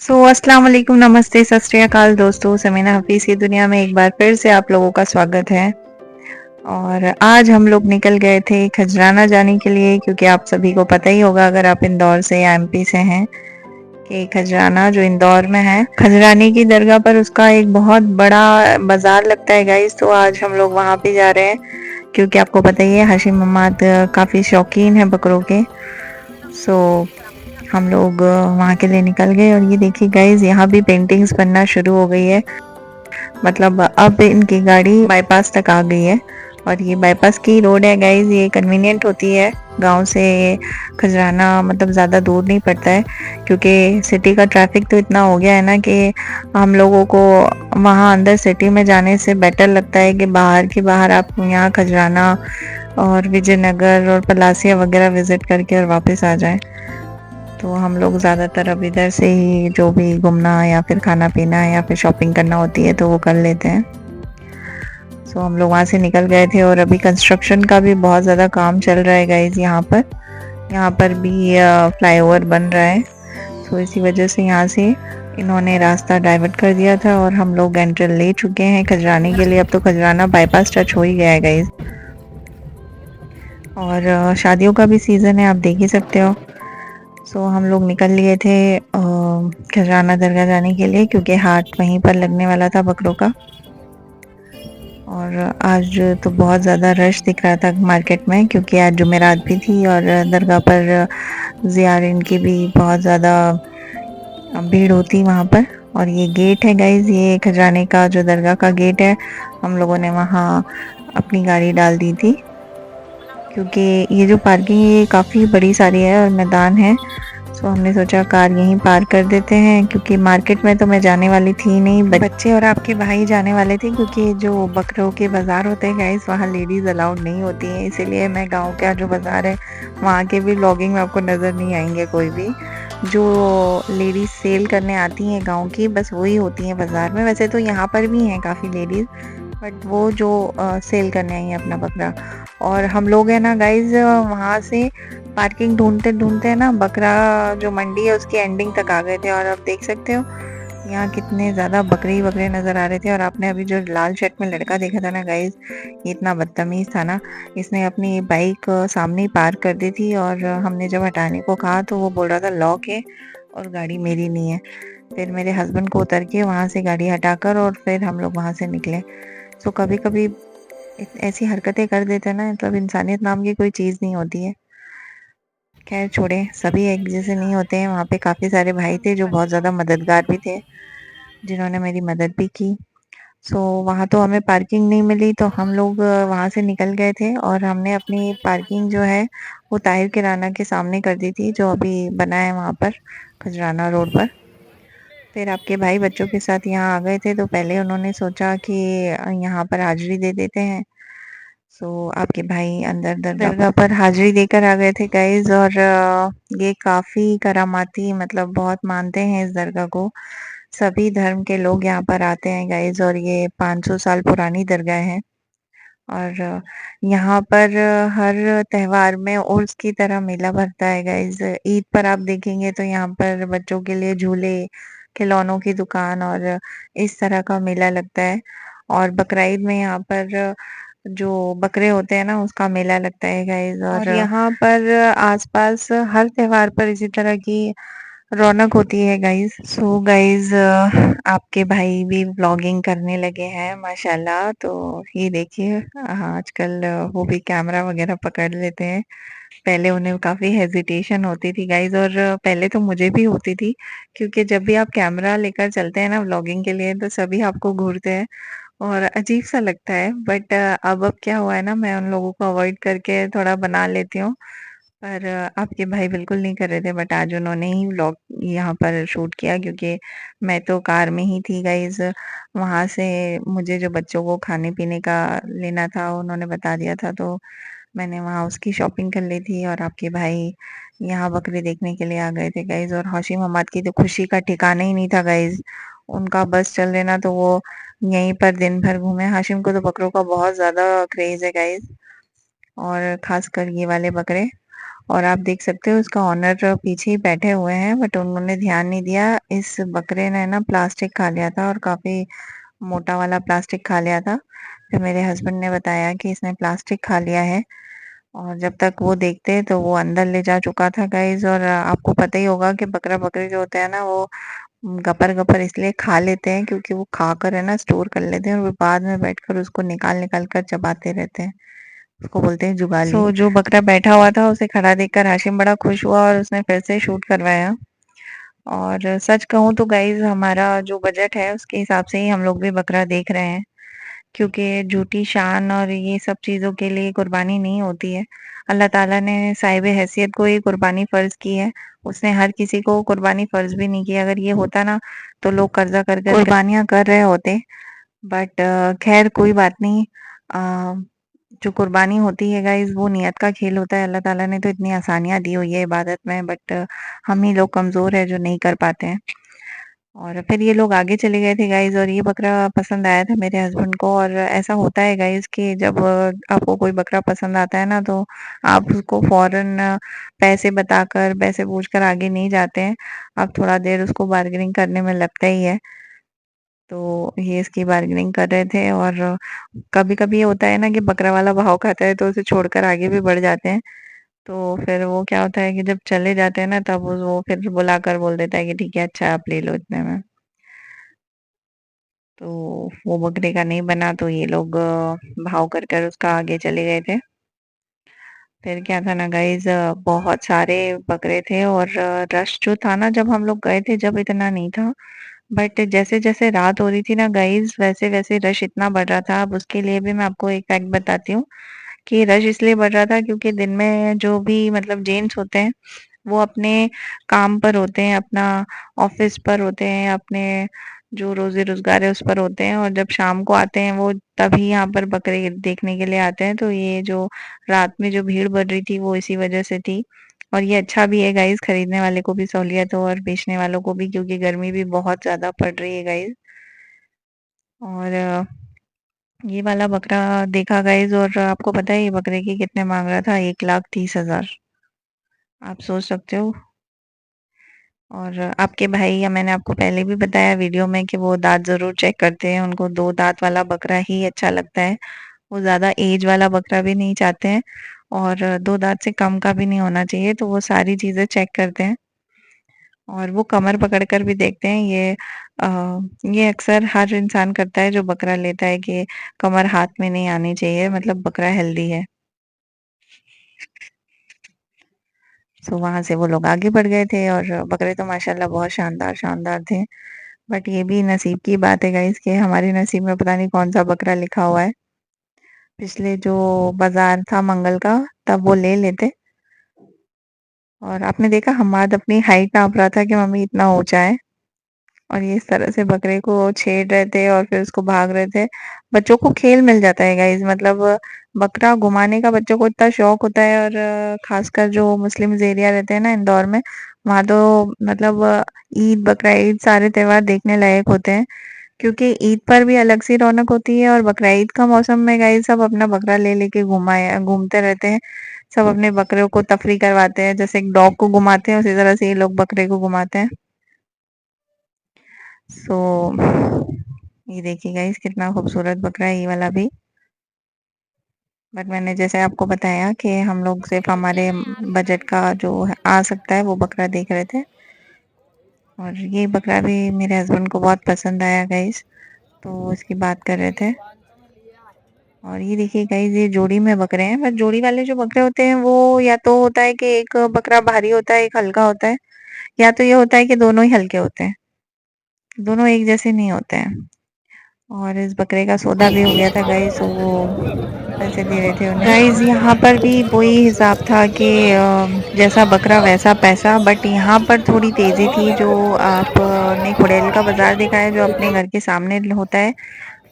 अस्सलाम वालेकुम, नमस्ते, सत श्री अकाल दोस्तों। समीना हफीज़ की दुनिया में एक बार फिर से आप लोगों का स्वागत है। और आज हम लोग निकल गए थे खजराना जाने के लिए, क्योंकि आप सभी को पता ही होगा अगर आप इंदौर से या एमपी से हैं कि खजराना जो इंदौर में है, खजरानी की दरगाह पर उसका एक बहुत बड़ा बाजार लगता है गाइस। तो आज हम लोग वहाँ पे जा रहे हैं, क्योंकि आपको पता ही है हाशिम ममाद काफ़ी शौकीन है बकरों के। सो हम लोग वहाँ के लिए निकल गए। और ये देखिए गाइज, यहाँ भी पेंटिंग्स बनना शुरू हो गई है। मतलब अब इनकी गाड़ी बाईपास तक आ गई है। और ये बाईपास की रोड है गाइज, ये कन्वीनियंट होती है गांव से खजराना, मतलब ज़्यादा दूर नहीं पड़ता है। क्योंकि सिटी का ट्रैफिक तो इतना हो गया है ना कि हम लोगों को वहाँ अंदर सिटी में जाने से बेटर लगता है कि बाहर की बाहर आप यहाँ खजराना और विजयनगर और पलासिया वगैरह विज़िट करके और वापस आ जाएं। तो हम लोग ज़्यादातर अब इधर से ही जो भी घूमना या फिर खाना पीना या फिर शॉपिंग करना होती है तो वो कर लेते हैं। हम लोग वहाँ से निकल गए थे। और अभी कंस्ट्रक्शन का भी बहुत ज़्यादा काम चल रहा है गाइज यहाँ पर भी फ्लाईओवर बन रहा है। इसी वजह से यहाँ से इन्होंने रास्ता डाइवर्ट कर दिया था और हम लोग एंट्री ले चुके हैं खजराने के लिए। अब तो खजराना बाईपास टच हो ही गया है गाइज। और शादियों का भी सीज़न है, आप देख ही सकते हो। हम लोग निकल लिए थे खजराना दरगाह जाने के लिए, क्योंकि हाट वहीं पर लगने वाला था बकरों का। और आज तो बहुत ज़्यादा रश दिख रहा था मार्केट में, क्योंकि आज जुमेरात भी थी और दरगाह पर ज़ियारीन की भी बहुत ज़्यादा भीड़ होती वहाँ पर। और ये गेट है गाइज, ये खजराने का जो दरगाह का गेट है, हम लोगों ने वहाँ अपनी गाड़ी डाल दी थी, क्योंकि ये जो पार्किंग है ये काफ़ी बड़ी सारी है और मैदान है। हमने सोचा कार यहीं पार कर देते हैं, क्योंकि मार्केट में तो मैं जाने वाली थी नहीं, बच्चे और आपके भाई जाने वाले थे। क्योंकि जो बकरों के बाज़ार होते हैं गाइस, वहाँ लेडीज़ अलाउड नहीं होती हैं, इसीलिए मैं गांव का जो बाज़ार है वहाँ के भी व्लॉगिंग में आपको नज़र नहीं आएंगे कोई भी। जो लेडीज़ सेल करने आती हैं गाँव की, बस वही होती हैं बाज़ार में। वैसे तो यहाँ पर भी हैं काफ़ी लेडीज़, बट वो जो सेल करने आई हैं अपना बकरा। और हम लोग हैं ना गाइज, वहाँ से पार्किंग ढूंढते ढूंढते ना बकरा जो मंडी है उसकी एंडिंग तक आ गए थे। और आप देख सकते हो यहाँ कितने ज़्यादा बकरे बकरे नज़र आ रहे थे। और आपने अभी जो लाल शर्ट में लड़का देखा था ना गाइज, ये इतना बदतमीज़ था ना, इसने अपनी बाइक सामने ही पार्क कर दी थी। और हमने जब हटाने को कहा तो वो बोल रहा था लॉक है और गाड़ी मेरी नहीं है। फिर मेरे हस्बैंड को उतर के वहाँ से गाड़ी हटाकर और फिर हम लोग वहाँ से निकले। कभी कभी ऐसी हरकतें कर देते हैं ना, मतलब इंसानियत नाम की कोई चीज़ नहीं होती है। खैर छोड़े, सभी एक जैसे नहीं होते हैं। वहाँ पे काफ़ी सारे भाई थे जो बहुत ज़्यादा मददगार भी थे, जिन्होंने मेरी मदद भी की। वहाँ तो हमें पार्किंग नहीं मिली, तो हम लोग वहाँ से निकल गए थे। और हमने अपनी पार्किंग जो है वो ताहिर किराना के सामने कर दी थी, जो अभी बना है वहाँ पर खजराना रोड पर। फिर आपके भाई बच्चों के साथ यहाँ आ गए थे, तो पहले उन्होंने सोचा कि यहाँ पर हाजिरी दे देते हैं। आपके भाई अंदर दरगाह पर हाजिरी देकर आ गए थे गाइज। और ये काफ़ी करामाती, मतलब बहुत मानते हैं इस दरगाह को। सभी धर्म के लोग यहाँ पर आते हैं गाइज, और ये 500 साल पुरानी दरगाह है। और यहाँ पर हर त्योहार में उर्स की तरह मेला भरता है गाइज। ईद पर आप देखेंगे तो यहाँ पर बच्चों के लिए झूले, खिलौनों की दुकान और इस तरह का मेला लगता है। और बकरीद में यहाँ पर जो बकरे होते हैं ना उसका मेला लगता है गाइज। और यहाँ पर आसपास हर त्योहार पर इसी तरह की रौनक होती है गाइज। गाइज, आपके भाई भी व्लॉगिंग करने लगे हैं माशाल्लाह। तो ये देखिए, आजकल वो भी कैमरा वगैरह पकड़ लेते हैं। पहले उन्हें काफ़ी हेजिटेशन होती थी गाइज, और पहले तो मुझे भी होती थी, क्योंकि जब भी आप कैमरा लेकर चलते हैं ना व्लॉगिंग के लिए तो सभी आपको घूरते हैं और अजीब सा लगता है। बट अब क्या हुआ है ना, मैं उन लोगों को अवॉइड करके थोड़ा बना लेती हूँ। पर आपके भाई बिल्कुल नहीं कर रहे थे, बट आज उन्होंने ही व्लॉग यहाँ पर शूट किया, क्योंकि मैं तो कार में ही थी गाइज। वहाँ से मुझे जो बच्चों को खाने पीने का लेना था उन्होंने बता दिया था, तो मैंने वहाँ उसकी शॉपिंग कर ली थी। और आपके भाई यहाँ बकरे देखने के लिए आ गए थे गाइज। और हौशी मोहम्मद की तो खुशी का ठिकाना ही नहीं था गाइज। उनका बस चल देना तो वो यहीं पर दिन भर घूमे। हाशिम को तो बकरों का बहुत ज़्यादा क्रेज़ है गाइज, और ख़ासकर ये वाले बकरे। और आप देख सकते हो इसका ऑनर पीछे ही बैठे हुए हैं, बट उन्होंने ध्यान नहीं दिया। इस बकरे ने ना प्लास्टिक खा लिया था और काफी मोटा वाला प्लास्टिक खा लिया था। फिर मेरे हस्बैंड ने बताया कि इसने प्लास्टिक खा लिया है, और जब तक वो देखते तो वो अंदर ले जा चुका था गाइस। और आपको पता ही होगा कि बकरा बकरी जो होते हैं ना, वो गपर गपर इसलिए खा लेते हैं क्योंकि वो खाकर है ना स्टोर कर लेते हैं, और वो बाद में बैठकर उसको निकाल निकाल कर चबाते रहते हैं। उसको बोलते हैं जुगाली। जो बकरा बैठा हुआ था उसे खड़ा देखकर हाशिम बड़ा खुश हुआ और उसने फिर से शूट करवाया। और सच कहूँ तो गाइज हमारा जो बजट है उसके हिसाब से ही हम लोग भी बकरा देख रहे हैं, क्योंकि झूठी शान और ये सब चीज़ों के लिए कुर्बानी नहीं होती है। अल्लाह ताला ने साहिब हैसियत को ही कुर्बानी फ़र्ज़ की है। उसने हर किसी को कुर्बानी फ़र्ज़ भी नहीं की। अगर ये होता ना तो लोग कर्ज़ा कर कर कुर्बानियाँ कर रहे होते। बट खैर कोई बात नहीं। जो कुर्बानी होती है गाइज़ वो नियत का खेल होता है। अल्लाह ताला ने तो इतनी आसानियाँ दी हुई है इबादत में, बट हम ही लोग कमज़ोर है जो नहीं कर पाते हैं। और फिर ये लोग आगे चले गए थे गाइज़, और ये बकरा पसंद आया था मेरे हस्बैंड को। और ऐसा होता है गाइज़ कि जब आपको कोई बकरा पसंद आता है ना, तो आप उसको फ़ौरन पैसे बताकर, पैसे पूछकर आगे नहीं जाते हैं। आप थोड़ा देर उसको बार्गेनिंग करने में लगता ही है। तो ये इसकी बार्गेनिंग कर रहे थे, और कभी-कभी ये होता है ना कि बकरा वाला भाव खाता है तो उसे छोड़कर आगे भी बढ़ जाते हैं। तो फिर वो क्या होता है कि जब चले जाते हैं ना, तब वो फिर बुलाकर बोल देता है कि ठीक है, अच्छा आप ले लो इतने में। तो वो बकरे का नहीं बना, तो ये लोग भाव कर कर उसका आगे चले गए थे। फिर क्या था ना गाइज, बहुत सारे बकरे थे, और रश जो था ना जब हम लोग गए थे, जब इतना नहीं था। बट जैसे जैसे रात हो रही थी ना गाइज, वैसे वैसे रश इतना बढ़ रहा था। अब उसके लिए भी मैं आपको एक फैक्ट बताती हूँ कि रश इसलिए बढ़ रहा था क्योंकि दिन में जो भी मतलब जेंट्स होते हैं वो अपने काम पर होते हैं, अपना ऑफिस पर होते हैं, अपने जो रोजी रोजगार है उस पर होते हैं, और जब शाम को आते हैं वो तभी यहाँ पर बकरे देखने के लिए आते हैं। तो ये जो रात में जो भीड़ बढ़ रही थी वो इसी वजह से थी। और ये अच्छा भी है गाइस, खरीदने वाले को भी सहूलियत हो और बेचने वालों को भी, क्योंकि गर्मी भी बहुत ज्यादा पड़ रही है गाइस। और ये वाला बकरा देखा गाइस, और आपको पता है ये बकरे की कितने मांग रहा था? 1,30,000। आप सोच सकते हो। और आपके भाई, या मैंने आपको पहले भी बताया वीडियो में कि वो दांत जरूर चेक करते हैं, उनको 2 दांत वाला बकरा ही अच्छा लगता है। वो ज्यादा एज वाला बकरा भी नहीं चाहते हैं, और 2 दांत से कम का भी नहीं होना चाहिए। तो वो सारी चीजें चेक करते हैं, और वो कमर पकड़कर भी देखते हैं। ये अक्सर हर इंसान करता है जो बकरा लेता है, कि कमर हाथ में नहीं आनी चाहिए, मतलब बकरा हेल्दी है। तो वहां से वो लोग आगे बढ़ गए थे, और बकरे तो माशाल्लाह बहुत शानदार शानदार थे। बट ये भी नसीब की बात है गाइस कि हमारे नसीब में पता नहीं कौन सा बकरा लिखा हुआ है। पिछले जो बाजार था मंगल का, तब वो ले लेते। और आपने देखा हमाद अपनी हाइट नाप रहा था कि मम्मी इतना ऊंचा है, और ये इस तरह से बकरे को छेड़ रहे थे और फिर उसको भाग रहे थे। बच्चों को खेल मिल जाता है गाइस, मतलब बकरा घुमाने का बच्चों को इतना शौक होता है। और खासकर जो मुस्लिम एरिया रहते हैं ना इंदौर में, वहां तो मतलब ईद बकरा ईद सारे त्योहार देखने लायक होते हैं, क्योंकि ईद पर भी अलग सी रौनक होती है। और बकरा ईद का मौसम में गाइस सब अपना बकरा ले लेके घूमते रहते हैं। सब अपने बकरे को तफरी करवाते हैं, जैसे एक डॉग को घुमाते हैं उसी तरह से ये लोग बकरे को घुमाते हैं। सो ये देखिए गाइस कितना खूबसूरत बकरा है ये वाला भी। बट मैंने जैसे आपको बताया कि हम लोग सिर्फ हमारे बजट का जो आ सकता है वो बकरा देख रहे थे। और ये बकरा भी मेरे हस्बैंड को बहुत पसंद आया गाइस, तो इसकी बात कर रहे थे। और ये देखिए गाइस ये जोड़ी में बकरे हैं, बट जोड़ी वाले जो बकरे होते हैं वो या तो होता है कि एक बकरा भारी होता है एक हल्का होता है, या तो ये होता है कि दोनों ही हल्के होते हैं, दोनों एक जैसे नहीं होते हैं। और इस बकरे का सौदा भी हो गया था गाइस, तो वो पैसे दे रहे थे उन्हें। गाइस यहाँ पर भी वही हिसाब था कि जैसा बकरा वैसा पैसा, बट यहाँ पर थोड़ी तेजी थी। जो आपने खुड़ैल का बाजार देखा है जो अपने घर के सामने होता है,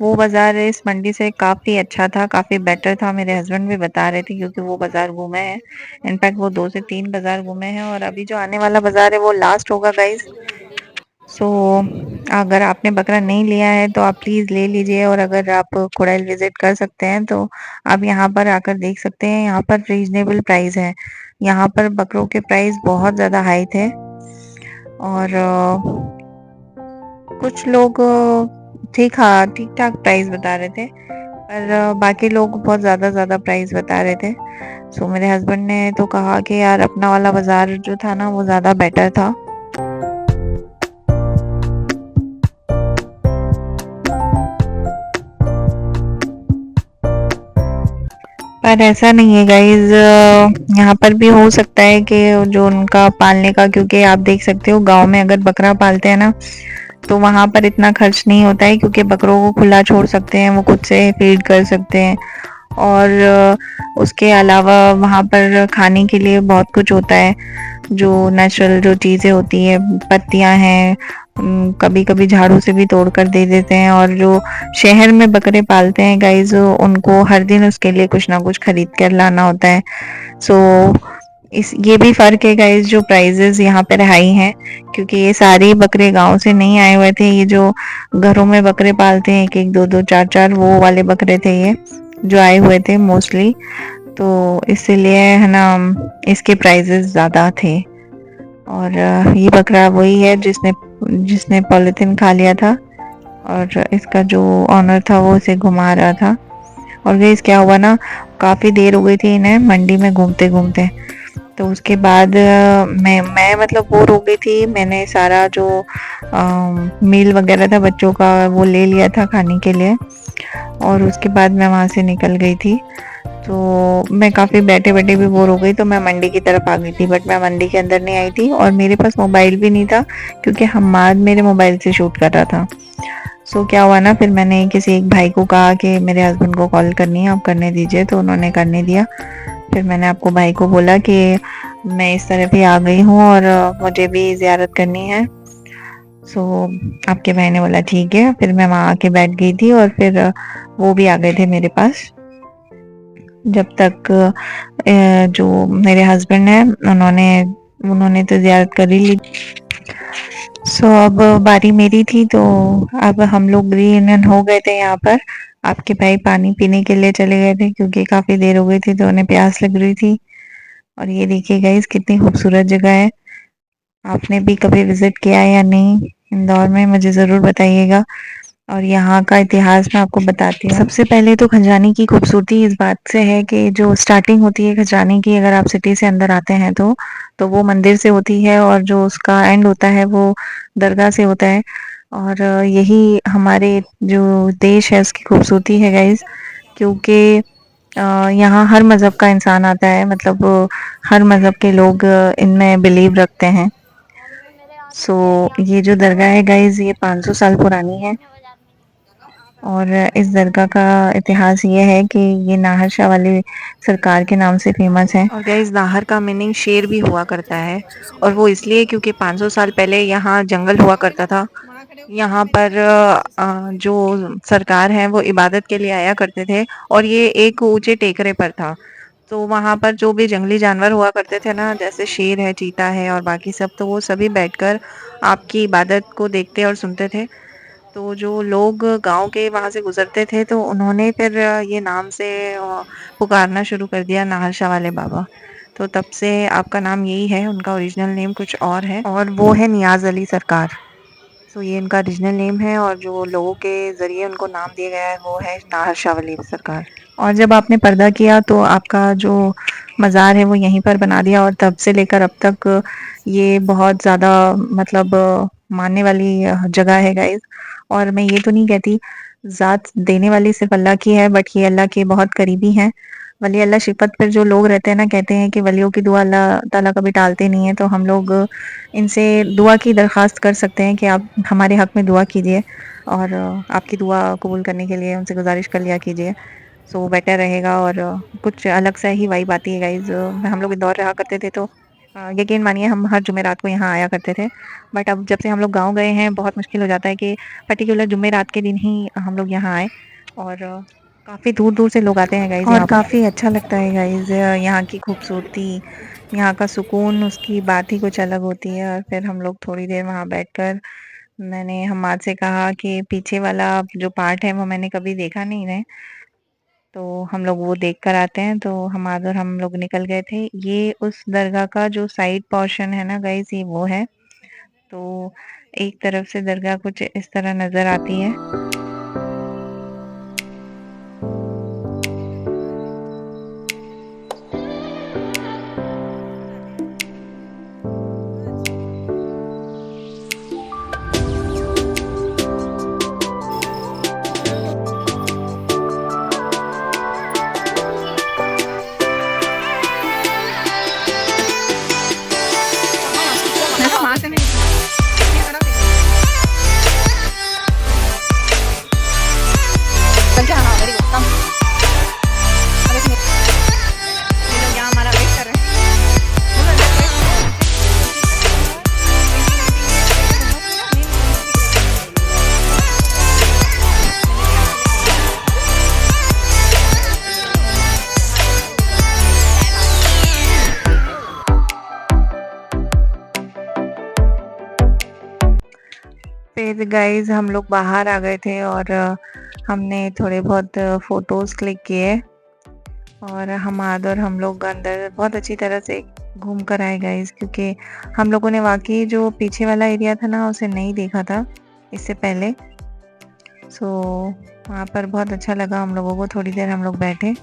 वो बाजार इस मंडी से काफी अच्छा था, काफी बेटर था। मेरे हस्बैंड भी बता रहे थे क्योंकि वो बाजार घूमे हैं। इनफैक्ट वो 2 से 3 बाजार घूमे हैं, और अभी जो आने वाला बाजार है वो लास्ट होगा गाइस। सो अगर आपने बकरा नहीं लिया है तो आप प्लीज़ ले लीजिए, और अगर आप कुड़ैल विज़िट कर सकते हैं तो आप यहाँ पर आकर देख सकते हैं। यहाँ पर रीज़नेबल प्राइस है। यहाँ पर बकरों के प्राइस बहुत ज़्यादा हाई थे, और कुछ लोग ठीक-ठाक प्राइस बता रहे थे, पर बाकी लोग बहुत ज़्यादा प्राइस बता रहे थे। सो मेरे हस्बैंड ने तो कहा कि यार अपना वाला बाज़ार जो था ना वो ज़्यादा बेटर था। पर ऐसा नहीं है गाइज़, यहाँ पर भी हो सकता है कि जो उनका पालने का, क्योंकि आप देख सकते हो गाँव में अगर बकरा पालते हैं ना तो वहाँ पर इतना खर्च नहीं होता है, क्योंकि बकरों को खुला छोड़ सकते हैं, वो खुद से फीड कर सकते हैं। और उसके अलावा वहाँ पर खाने के लिए बहुत कुछ होता है, जो नेचुरल जो चीज़ें होती है, पत्तियाँ हैं, कभी कभी झाड़ू से भी तोड़ कर दे देते हैं। और जो शहर में बकरे पालते हैं गाइज, उनको हर दिन उसके लिए कुछ ना कुछ खरीद कर लाना होता है। सो इस ये भी फ़र्क है गाइस, जो प्राइजेस यहाँ पर हाई हैं, क्योंकि ये सारे बकरे गांव से नहीं आए हुए थे। ये जो घरों में बकरे पालते हैं, एक एक दो दो चार चार, वो वाले बकरे थे ये जो आए हुए थे मोस्टली। तो इसीलिए है ना, इसके प्राइजेस ज़्यादा थे। और ये बकरा वही है जिसने जिसने पॉलिथीन खा लिया था, और इसका जो ऑनर था वो इसे घुमा रहा था। और गाइस क्या हुआ ना, काफ़ी देर हो गई थी इन्हें मंडी में घूमते घूमते। तो उसके बाद मैं मतलब बोर हो गई थी। मैंने सारा जो मील वगैरह था बच्चों का वो ले लिया था खाने के लिए, और उसके बाद मैं वहाँ से निकल गई थी। तो मैं काफ़ी बैठे बैठे भी बोर हो गई, तो मैं मंडी की तरफ आ गई थी, बट मैं मंडी के अंदर नहीं आई थी, और मेरे पास मोबाइल भी नहीं था, क्योंकि हम्माद मेरे मोबाइल से शूट कर रहा था। सो क्या हुआ ना, फिर मैंने किसी एक भाई को कहा कि मेरे हस्बैंड को कॉल करनी है, आप करने दीजिए, तो उन्होंने करने दिया। फिर मैंने आपको भाई को बोला कि मैं इस तरफ ही आ गई हूँ और मुझे भी ज़ियारत करनी है। सो आपके भाई ने बोला ठीक है। फिर मैं वहाँ आके बैठ गई थी, और फिर वो भी आ गए थे मेरे पास। जब तक जो मेरे हस्बैंड हैं उन्होंने उन्होंने तो ज़ियारत कर ही ली। सो अब बारी मेरी थी, तो अब हम लोग रीयूनियन हो गए थे यहाँ पर। आपके भाई पानी पीने के लिए चले गए थे, क्योंकि काफ़ी देर हो गई थी तो उन्हें प्यास लग रही थी। और ये देखिए गाइस, कितनी खूबसूरत जगह है। आपने भी कभी विजिट किया है या नहीं इंदौर में, मुझे ज़रूर बताइएगा। और यहाँ का इतिहास मैं आपको बताती हूँ। सबसे पहले तो खजानी की खूबसूरती इस बात से है कि जो स्टार्टिंग होती है खजानी की, अगर आप सिटी से अंदर आते हैं तो वो मंदिर से होती है, और जो उसका एंड होता है वो दरगाह से होता है। और यही हमारे जो देश है उसकी खूबसूरती है गाइस, क्योंकि यहाँ हर मज़हब का इंसान आता है, मतलब हर मज़हब के लोग इनमें बिलीव रखते हैं। सो ये जो दरगाह है गाइस, ये 500 साल पुरानी है। और इस दरगाह का इतिहास ये है कि ये नाहर शाह वाली सरकार के नाम से फेमस है। और गाइस, नाहर का मीनिंग शेर भी हुआ करता है, और वो इसलिए क्योंकि 500 साल पहले यहाँ जंगल हुआ करता था। यहाँ पर जो सरकार है वो इबादत के लिए आया करते थे, और ये एक ऊंचे टेकरे पर था। तो वहाँ पर जो भी जंगली जानवर हुआ करते थे ना, जैसे शेर है, चीता है और बाकी सब, तो वो सभी बैठकर आपकी इबादत को देखते और सुनते थे। तो जो लोग गाँव के वहाँ से गुजरते थे तो उन्होंने फिर ये नाम से पुकारना शुरू कर दिया, नाहर शाह वाले बाबा। तो तब से आपका नाम यही है, उनका ओरिजिनल नेम कुछ और है, और वो है नियाज़ अली सरकार। सो ये इनका ओरिजिनल नेम है, और जो लोगों के ज़रिए उनको नाम दिया गया है वो है नाहर शाह वली सरकार। और जब आपने पर्दा किया तो आपका जो मज़ार है वो यहीं पर बना दिया, और तब से लेकर अब तक ये बहुत ज़्यादा मतलब मानने वाली जगह है गाइस। और मैं ये तो नहीं कहती, ज़ात देने वाली सिर्फ अल्लाह की है, बट ये अल्लाह के बहुत करीबी हैं। वली अल्लाह शिफ़त पर जो लोग रहते हैं ना, कहते हैं कि वलियों की दुआ अल्लाह ताला कभी टालते नहीं है। तो हम लोग इनसे दुआ की दरख्वास्त कर सकते हैं कि आप हमारे हक़ में दुआ कीजिए, और आपकी दुआ कबूल करने के लिए उनसे गुज़ारिश कर लिया कीजिए। सो बेटर रहेगा, और कुछ अलग सा ही वाइब आती है गाइज़। हम लोग इंदौर रहा करते थे, तो यकीन मानिए हम हर जुमेरात को यहाँ आया करते थे। बट अब जब से हम लोग गाँव गए हैं, बहुत मुश्किल हो जाता है कि पर्टिकुलर जुमेरात के दिन ही हम लोग यहाँ आए। और काफ़ी दूर-दूर से लोग आते हैं गाइज़, और काफ़ी अच्छा लगता है गाइज़। यहाँ की खूबसूरती, यहाँ का सुकून, उसकी बात ही कुछ अलग होती है। और फिर हम लोग थोड़ी देर वहाँ बैठकर मैंने हमाद से कहा कि पीछे वाला जो पार्ट है वो मैंने कभी देखा नहीं है, तो हम लोग वो देख कर आते हैं। तो हमाद और हम लोग निकल गए थे। ये उस दरगाह का जो साइड पोर्शन है ना गाइस, ये वो है। तो एक तरफ से दरगाह कुछ इस तरह नज़र आती है। वहाँ से नहीं चल के आना, वेरी गुड, कम। अब एक मिनट, ये लोग यहाँ हमारा वेट कर रहे हैं। बोलो, अंदर वेट। फिर गाइस हम लोग बाहर आ गए थे और हमने थोड़े बहुत फ़ोटोज़ क्लिक किए और हमाद और हम लोग अंदर बहुत अच्छी तरह से घूम कर आए गाइस, क्योंकि हम लोगों ने वाकई जो पीछे वाला एरिया था ना उसे नहीं देखा था इससे पहले। सो वहाँ पर बहुत अच्छा लगा हम लोगों को। थोड़ी देर हम लोग बैठे।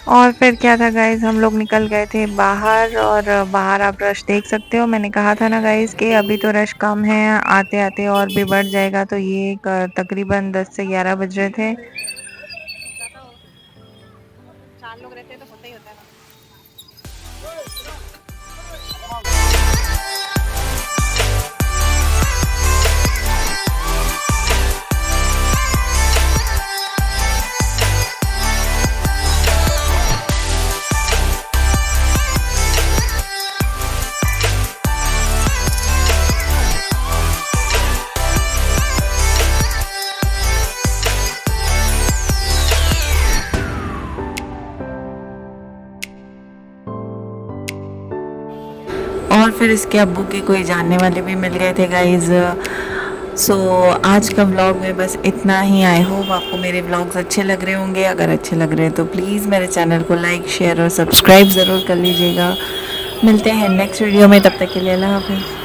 और फिर क्या था गाइस, हम लोग निकल गए थे बाहर और बाहर आप रश देख सकते हो। मैंने कहा था ना गाइस कि अभी तो रश कम है, आते आते और भी बढ़ जाएगा। तो ये तकरीबन 10 से 11 बज रहे थे। 4 लोग रहते हैं तो होता ही होता है। और फिर इसके अब्बू के कोई जानने वाले भी मिल गए थे गाइज। सो आज का व्लॉग में बस इतना ही। आई होप आपको मेरे व्लॉग्स अच्छे लग रहे होंगे। अगर अच्छे लग रहे हैं तो प्लीज़ मेरे चैनल को लाइक, शेयर और सब्सक्राइब ज़रूर कर लीजिएगा। मिलते हैं नेक्स्ट वीडियो में, तब तक के लिए अल्लाह हाफिज़।